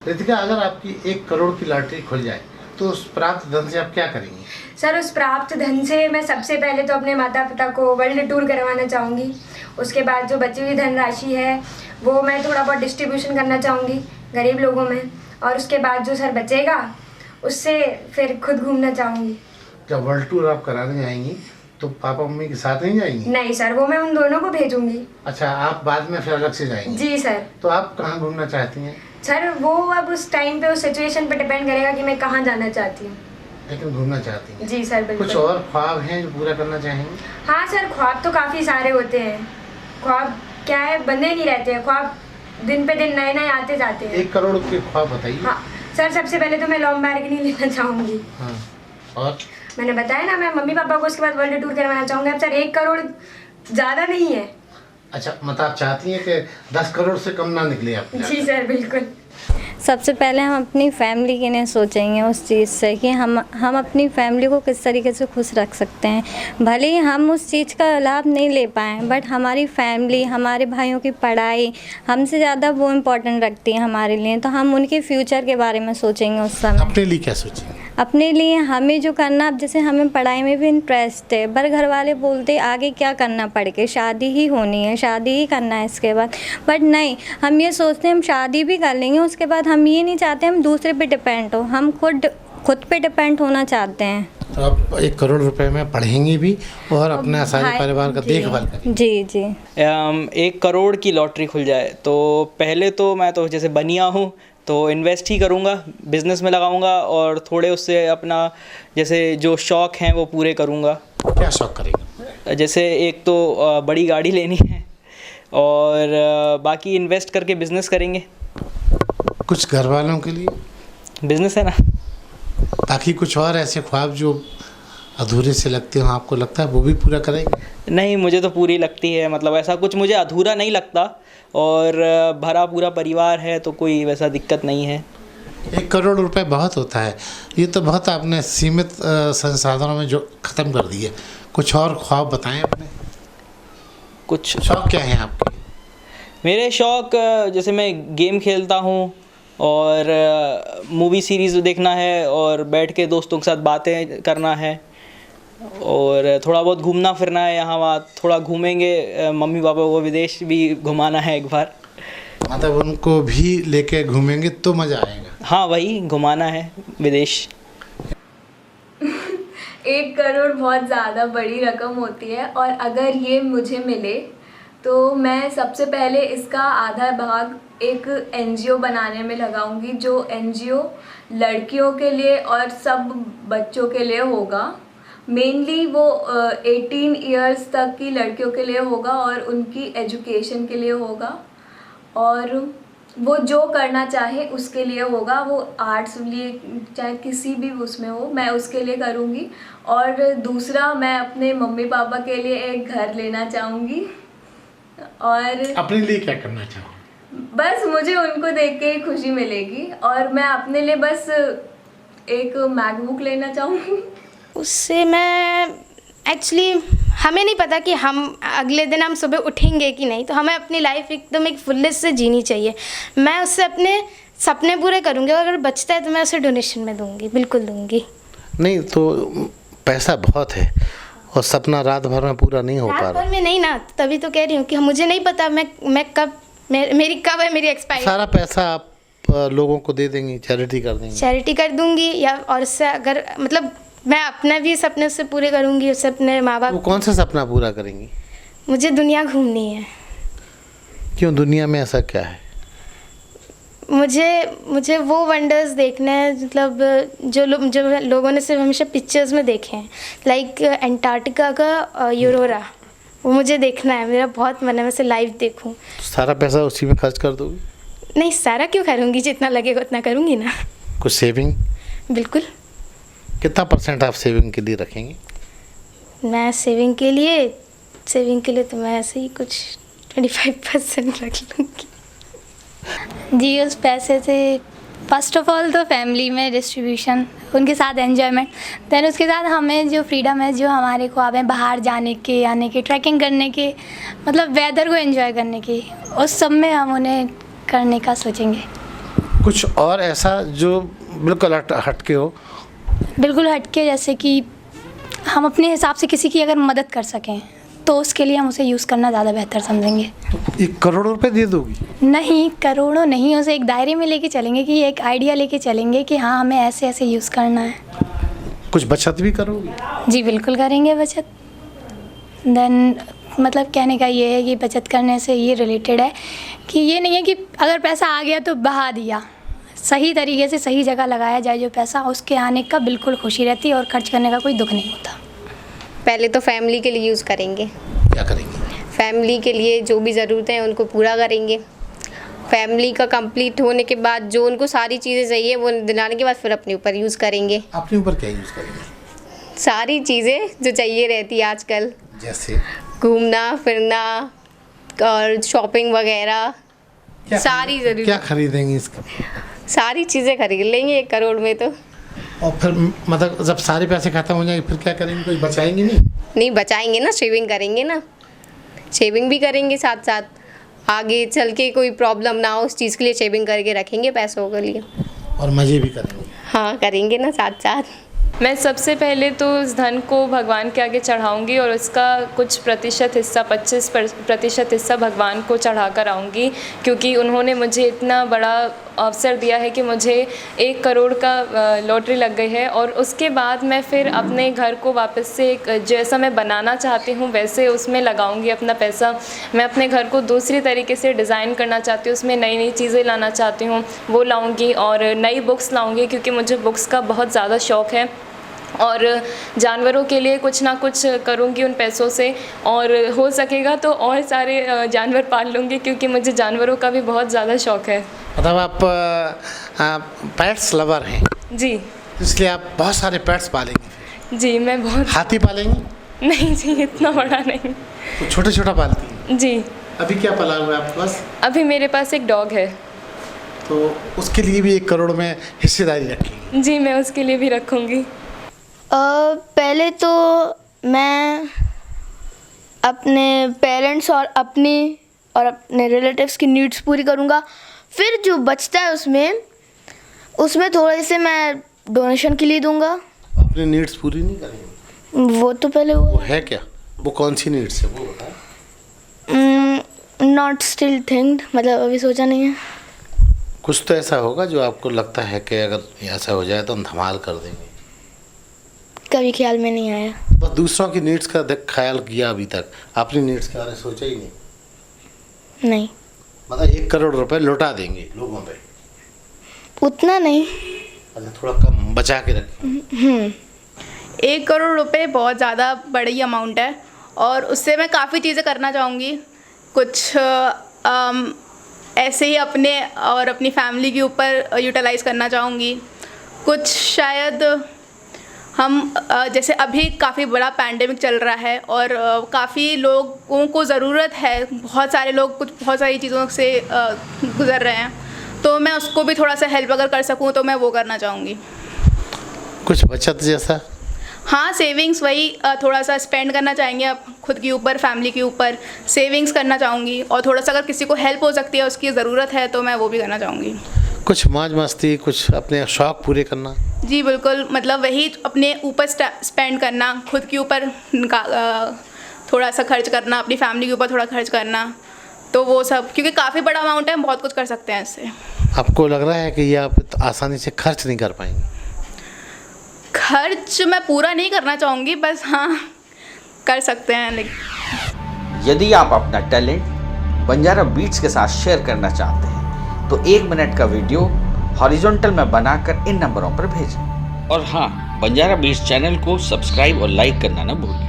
रितिका, अगर आपकी 1 करोड़ की लॉटरी खुल जाए तो उस प्राप्त धन से आप क्या करेंगी? सर, उस प्राप्त धन से मैं सबसे पहले तो अपने माता पिता को वर्ल्ड टूर करवाना चाहूँगी। उसके बाद जो बची हुई धनराशि है वो मैं थोड़ा बहुत डिस्ट्रीब्यूशन करना चाहूँगी गरीब लोगों में, और उसके बाद जो सर बचेगा उससे फिर खुद घूमना चाहूँगी। जब वर्ल्ड टूर आप कराने जाएंगी तो पापा मम्मी के साथ नहीं जाएंगी? नहीं सर, वो मैं उन दोनों को भेजूँगी। अच्छा, आप बाद में फिर अलग से जाएंगी? जी सर। तो आप कहाँ घूमना चाहती हैं? सर, वो अब उस टाइम पे उस सिचुएशन पे डिपेंड करेगा कि मैं कहाँ जाना चाहती हूँ। लेकिन घूमना चाहती हैं? जी सर, बिल्कुल। कुछ और ख्वाब हैं जो पूरा करना चाहेंगे? हाँ सर, ख्वाब तो काफ़ी सारे होते हैं। ख्वाब क्या है, बंधे नहीं रहते हैं। ख्वाब दिन पे दिन नए नए आते जाते हैं। 1 करोड़ के ख्वाब बताइए। हाँ सर, सबसे पहले तो मैं लैम्बोर्गिनी लेना चाहूँगी। हाँ, और मैंने बताया ना, मैं मम्मी पापा को उसके बाद वर्ल्ड टूर करवाना चाहूँगी। अब सर 1 करोड़ ज़्यादा नहीं है। अच्छा, मतलब आप चाहती हैं कि 10 करोड़ से कम ना निकले आपके? जी सर, बिल्कुल। सबसे पहले हम अपनी फैमिली के लिए सोचेंगे उस चीज़ से कि हम अपनी फैमिली को किस तरीके से खुश रख सकते हैं। भले ही हम उस चीज़ का लाभ नहीं ले पाएँ, बट हमारी फैमिली, हमारे भाइयों की पढ़ाई हमसे ज़्यादा वो इम्पोर्टेंट रखती है हमारे लिए, तो हम उनके फ्यूचर के बारे में सोचेंगे उस समय। अपने लिए क्या सोचेंगे? अपने लिए हमें जो करना, अब जैसे हमें पढ़ाई में भी इंटरेस्ट है, पर घर वाले बोलते आगे क्या करना, पढ़ के शादी ही होनी है, शादी ही करना है इसके बाद। बट नहीं, हम ये सोचते हैं हम शादी भी कर लेंगे, उसके बाद हम ये नहीं चाहते हम दूसरे पे डिपेंड हो, हम खुद पे डिपेंड होना चाहते हैं। तो आप 1 करोड़ रुपए में पढ़ेंगी भी और अपना सारे परिवार का देखभाल करेंगी? जी जी। 1 करोड़ की लॉटरी खुल जाए तो पहले तो मैं तो जैसे बनिया हूँ तो इन्वेस्ट ही करूँगा, बिज़नेस में लगाऊँगा और थोड़े उससे अपना जैसे जो शौक़ हैं वो पूरे करूँगा। क्या शौक़ करेंगे? जैसे एक तो बड़ी गाड़ी लेनी है और बाकी इन्वेस्ट करके बिज़नेस करेंगे। कुछ घर वालों के लिए? बिज़नेस है ना। बाकी कुछ और ऐसे ख्वाब जो अधूरे से लगते हो, आपको लगता है वो भी पूरा करेंगे? नहीं, मुझे तो पूरी लगती है, मतलब ऐसा कुछ मुझे अधूरा नहीं लगता और भरा पूरा परिवार है तो कोई वैसा दिक्कत नहीं है। 1 करोड़ रुपए बहुत होता है, ये तो बहुत आपने सीमित संसाधनों में जो ख़त्म कर दिए। कुछ और ख्वाब बताएं अपने। कुछ शौक़ क्या हैं आपके? मेरे शौक़ जैसे मैं गेम खेलता हूँ और मूवी सीरीज़ देखना है और बैठ के दोस्तों के साथ बातें करना है और थोड़ा बहुत घूमना फिरना है, यहाँ वहाँ थोड़ा घूमेंगे। मम्मी पापा को विदेश भी घुमाना है एक बार। मतलब उनको भी लेके घूमेंगे तो मज़ा आएगा? हाँ, वही घुमाना है विदेश। 1 करोड़ बहुत ज़्यादा बड़ी रकम होती है और अगर ये मुझे मिले तो मैं सबसे पहले इसका आधा भाग एक एनजीओ बनाने में लगाऊंगी, जो एनजीओ लड़कियों के लिए और सब बच्चों के लिए होगा। मेनली वो 18 इयर्स तक की लड़कियों के लिए होगा और उनकी एजुकेशन के लिए होगा, और वो जो करना चाहे उसके लिए होगा, वो आर्ट्स लिए चाहे किसी भी उसमें हो, मैं उसके लिए करूँगी। और दूसरा, मैं अपने मम्मी पापा के लिए एक घर लेना चाहूँगी। और अपने लिए क्या करना चाहो? बस मुझे उनको देख के ही खुशी मिलेगी, और मैं अपने लिए बस एक मैकबुक लेना चाहूँगी। उससे मैं एक्चुअली हमें नहीं पता कि हम अगले दिन हम सुबह उठेंगे कि नहीं, तो हमें अपनी लाइफ एकदम एक फुलनेस से जीनी चाहिए। मैं उससे अपने सपने पूरे करूँगी और अगर बचता है तो मैं उसे डोनेशन में दूँगी, बिल्कुल दूँगी। नहीं तो पैसा बहुत है और सपना रात भर में पूरा नहीं हो पा रात रहा। भर में नहीं ना, तभी तो कह रही हूँ कि मुझे नहीं पता मैं कब मेरी कब है मेरी एक्सपायरी। सारा पैसा आप लोगों को दे देंगी, चैरिटी कर देंगी? चैरिटी कर दूँगी, या और उससे अगर मतलब मैं अपना भी सपने उससे पूरे करूँगी, उससे अपने माँ बाप। वो कौन सा सपना पूरा करेंगी? मुझे दुनिया घूमनी है। क्यों, दुनिया में ऐसा क्या है? मुझे वो वंडर्स देखने हैं, मतलब जो लोगों ने सिर्फ हमेशा पिक्चर्स में देखे हैं, लाइक अंटार्कटिका का यूरोरा, वो मुझे देखना है। मेरा बहुत मन है मैं उसे लाइव देखूं। सारा पैसा उसी में खर्च कर दोगी? नहीं, सारा क्यों करूँगी, जितना लगेगा उतना करूँगी ना। कुछ सेविंग? बिल्कुल। कितना % आप सेविंग के लिए रखेंगे? मैं सेविंग के लिए तो मैं ऐसे ही कुछ 25% रख लूँगी। जी, उस पैसे से फ़र्स्ट ऑफ ऑल तो फैमिली में डिस्ट्रीब्यूशन, उनके साथ एन्जॉयमेंट, देन उसके साथ हमें जो फ्रीडम है, जो हमारे ख्वाब हैं बाहर जाने के, आने के, ट्रैकिंग करने के, मतलब वेदर को एंजॉय करने के, उस सब में हम उन्हें करने का सोचेंगे। कुछ और ऐसा जो बिल्कुल हटके हो? बिल्कुल हटके, जैसे कि हम अपने हिसाब से किसी की अगर मदद कर सकें तो उसके लिए हम उसे यूज़ करना ज़्यादा बेहतर समझेंगे। तो 1 करोड़ रुपए दे दोगी? नहीं, करोड़ों नहीं, उसे एक दायरे में लेके चलेंगे कि एक आइडिया लेके चलेंगे कि हाँ हमें ऐसे ऐसे यूज़ करना है। कुछ बचत भी करोगी? जी बिल्कुल करेंगे बचत। देन मतलब कहने का ये है कि बचत करने से ये रिलेटेड है कि ये नहीं है कि अगर पैसा आ गया तो बहा दिया, सही तरीके से सही जगह लगाया जाए जो पैसा, उसके आने का बिल्कुल खुशी रहती है और खर्च करने का कोई दुख नहीं होता। पहले तो फैमिली के लिए यूज़ करेंगे। क्या करेंगे? फैमिली के लिए जो भी ज़रूरतें हैं उनको पूरा करेंगे। फैमिली का कंप्लीट होने के बाद जो उनको सारी चीज़ें चाहिए वो दिलाने के बाद फिर अपने ऊपर यूज़ करेंगे। अपने ऊपर क्या यूज़ करेंगे? सारी चीज़ें जो चाहिए रहती है आजकल, जैसे घूमना फिरना और शॉपिंग वगैरह, सारी क्या ज़रूरत खरीदेंगे इसके? सारी चीज़ें खरीद लेंगे 1 करोड़ में तो। और फिर मतलब जब सारे पैसे खत्म हो जाएंगे फिर क्या करेंगे? कुछ बचाएंगे नहीं? नहीं बचाएंगे ना, सेविंग करेंगे ना, सेविंग भी करेंगे साथ साथ, आगे चल के कोई प्रॉब्लम ना हो उस चीज़ के लिए सेविंग करके रखेंगे पैसों के लिए। और मज़े भी करेंगे? हाँ करेंगे ना साथ साथ। मैं सबसे पहले तो उस धन को भगवान के आगे चढ़ाऊंगी और उसका कुछ प्रतिशत हिस्सा 25% हिस्सा भगवान को चढ़ा कर आऊँगी, क्योंकि उन्होंने मुझे इतना बड़ा अवसर दिया है कि मुझे 1 करोड़ का लॉटरी लग गई है। और उसके बाद मैं फिर अपने घर को वापस से जैसा मैं बनाना चाहती हूँ वैसे उसमें लगाऊंगी अपना पैसा। मैं अपने घर को दूसरी तरीके से डिज़ाइन करना चाहती हूँ, उसमें नई नई चीज़ें लाना चाहती हूँ, वो लाऊंगी। और नई बुक्स लाऊंगी क्योंकि मुझे बुक्स का बहुत ज़्यादा शौक़ है। और जानवरों के लिए कुछ ना कुछ करूँगी उन पैसों से, और हो सकेगा तो और सारे जानवर पाल लूँगी क्योंकि मुझे जानवरों का भी बहुत ज़्यादा शौक़ है। मतलब आप पेट्स लवर हैं? जी इसलिए आप बहुत सारे पेट्स पालेंगे? जी मैं बहुत। हाथी पालेंगे? नहीं जी, इतना बड़ा नहीं। तो छोटे छोटा पालती हैं? जी। अभी क्या पाला हुआ है आपके पास? अभी मेरे पास एक डॉग है। तो उसके लिए भी 1 करोड़ में हिस्सेदारी रखेंगे? जी मैं उसके लिए भी रखूँगी। पहले तो मैं अपने पेरेंट्स और अपने रिलेटिव्स की नीड्स पूरी करूँगा। फिर जो बचता है उसमें थोड़े से मैं डोनेशन के लिए दूँगा। अपनी नीड्स पूरी नहीं करेंगे? वो तो पहले वो है क्या? वो कौन सी नीड्स है वो बताओ? नॉट स्टिल थिंक्ड, मतलब अभी सोचा नहीं है। कुछ तो ऐसा होगा जो आपको लगता है कि अगर ऐसा हो जाए तो हम धमाल कर देंगे? कभी ख्याल में नहीं आया। बस दूसरों की नीड्स का ख्याल किया अभी तक, अपनी नीड्स के बारे में सोचा ही नहीं? नहीं। मतलब 1 करोड़ रुपए लौटा देंगे लोगों पे? उतना नहीं। अच्छा, थोड़ा कम बचा के रखें। 1 करोड़ रुपए बहुत ज़्यादा बड़ी अमाउंट है और उससे मैं काफ़ी चीज़ें करना चाहूँगी। कुछ ऐसे ही अपने और अपनी फैमिली के ऊपर यूटिलाइज़ करना चाहूँगी। कुछ शायद हम जैसे अभी काफ़ी बड़ा पैंडेमिक चल रहा है और काफ़ी लोगों को ज़रूरत है, बहुत सारे लोग बहुत सारी चीज़ों से गुज़र रहे हैं, तो मैं उसको भी थोड़ा सा हेल्प अगर कर सकूं तो मैं वो करना चाहूँगी। कुछ बचत जैसा? हाँ, सेविंग्स, वही थोड़ा सा स्पेंड करना चाहेंगे आप खुद के ऊपर, फैमिली के ऊपर सेविंग्स करना चाहूँगी। और थोड़ा सा अगर किसी को हेल्प हो सकती है, उसकी ज़रूरत है, तो मैं वो भी करना चाहूँगी। कुछ मौज मस्ती, कुछ अपने शौक़ पूरे करना? जी बिल्कुल, मतलब वही अपने ऊपर स्पेंड करना, खुद के ऊपर थोड़ा सा खर्च करना, अपनी फैमिली के ऊपर थोड़ा खर्च करना, तो वो सब, क्योंकि काफ़ी बड़ा अमाउंट है, हम बहुत कुछ कर सकते हैं इससे। आपको लग रहा है कि ये आप आसानी से खर्च नहीं कर पाएंगे? खर्च मैं पूरा नहीं करना चाहूँगी, बस हाँ कर सकते हैं। लेकिन यदि आप अपना टैलेंट बंजारा बीट्स के साथ शेयर करना चाहते हैं तो 1 मिनट का वीडियो हॉरिजॉन्टल में बनाकर इन नंबरों पर भेजें। और हाँ, बंजारा बीट्स चैनल को सब्सक्राइब और लाइक करना न भूलें।